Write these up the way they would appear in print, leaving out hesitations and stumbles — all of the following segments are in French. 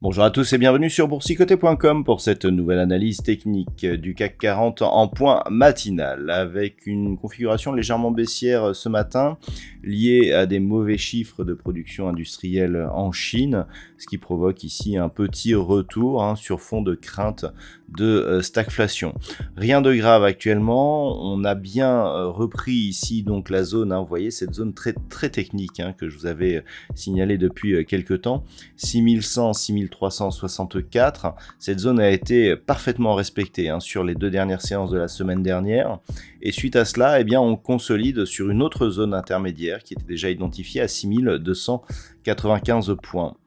Bonjour à tous et bienvenue sur boursicoté.com pour cette nouvelle analyse technique du CAC 40 en point matinal avec une configuration légèrement baissière ce matin liée à des mauvais chiffres de production industrielle en Chine, ce qui provoque ici un petit retour sur fond de crainte de stagflation. Rien de grave actuellement, on a bien repris ici donc la zone, vous voyez cette zone très technique que je vous avais signalée depuis quelques temps, 6100, 6364, cette zone a été parfaitement respectée sur les deux dernières séances de la semaine dernière, et suite à cela, on consolide sur une autre zone intermédiaire qui était déjà identifiée à 6295 points.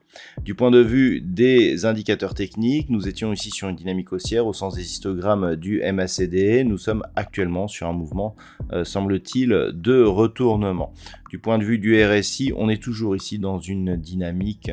Du point de vue des indicateurs techniques, nous étions ici sur une dynamique haussière au sens des histogrammes du MACD. Nous sommes actuellement sur un mouvement, semble-t-il, de retournement. Du point de vue du RSI, on est toujours ici dans une dynamique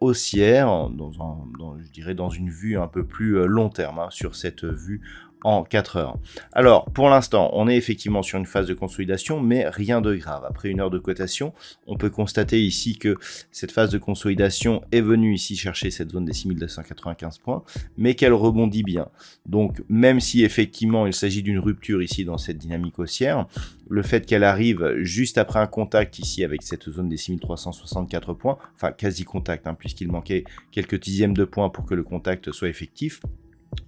haussière, je dirais dans une vue un peu plus long terme, sur cette vue en 4 heures. Alors, pour l'instant, on est effectivement sur une phase de consolidation, mais rien de grave. Après une heure de cotation, on peut constater ici que cette phase de consolidation est venue ici chercher cette zone des 6295 points, mais qu'elle rebondit bien. Donc, même si effectivement il s'agit d'une rupture ici dans cette dynamique haussière, le fait qu'elle arrive juste après un contact ici avec cette zone des 6364 points, enfin quasi contact, puisqu'il manquait quelques dixièmes de points pour que le contact soit effectif,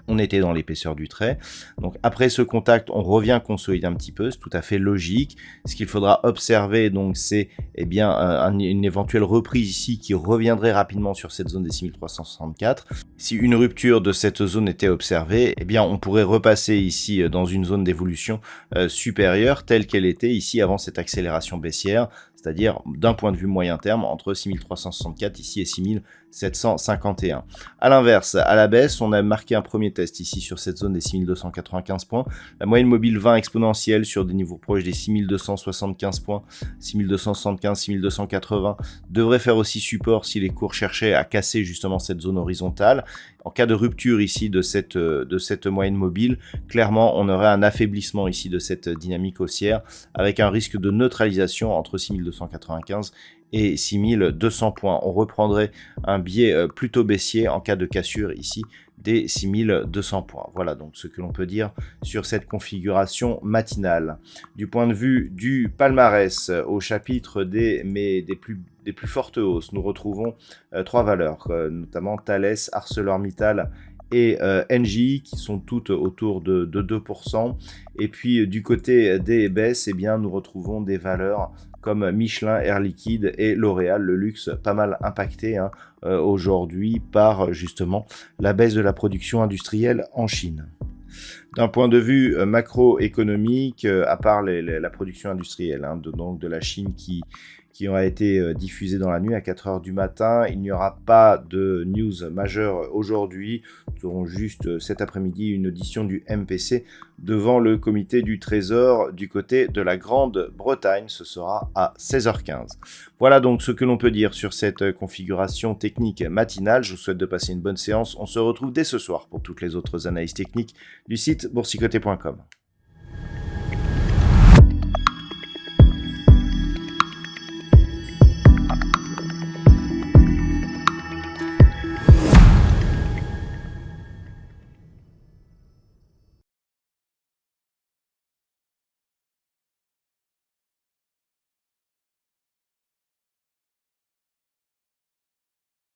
on était dans l'épaisseur du trait. Donc après ce contact, on revient consolider un petit peu, c'est tout à fait logique. Ce qu'il faudra observer, donc, c'est une éventuelle reprise ici qui reviendrait rapidement sur cette zone des 6364. Si une rupture de cette zone était observée, on pourrait repasser ici dans une zone d'évolution supérieure telle qu'elle était ici avant cette accélération baissière, c'est-à-dire d'un point de vue moyen terme entre 6364 ici et 6751. A l'inverse, à la baisse, on a marqué un premier test ici sur cette zone des 6295 points. La moyenne mobile 20 exponentielle sur des niveaux proches des 6275 points, 6275, 6280 devrait faire aussi support si les cours cherchaient à casser justement cette zone horizontale. En cas de rupture ici de cette moyenne mobile, clairement on aurait un affaiblissement ici de cette dynamique haussière avec un risque de neutralisation entre 6295 et 6200 points. On reprendrait un biais plutôt baissier en cas de cassure ici des 6200 points. Voilà donc ce que l'on peut dire sur cette configuration matinale. Du point de vue du palmarès, au chapitre des plus fortes hausses, nous retrouvons trois valeurs, notamment Thales, ArcelorMittal et Engie, qui sont toutes autour de 2%. Et puis du côté des baisses, nous retrouvons des valeurs comme Michelin, Air Liquide et L'Oréal, le luxe, pas mal impacté aujourd'hui par justement la baisse de la production industrielle en Chine. D'un point de vue macroéconomique, à part la production industrielle donc de la Chine qui ont été diffusées dans la nuit à 4 heures du matin, il n'y aura pas de news majeure aujourd'hui. Nous aurons juste cet après-midi une audition du MPC devant le comité du Trésor du côté de la Grande-Bretagne. Ce sera à 16h15. Voilà donc ce que l'on peut dire sur cette configuration technique matinale. Je vous souhaite de passer une bonne séance. On se retrouve dès ce soir pour toutes les autres analyses techniques du site boursicoté.com.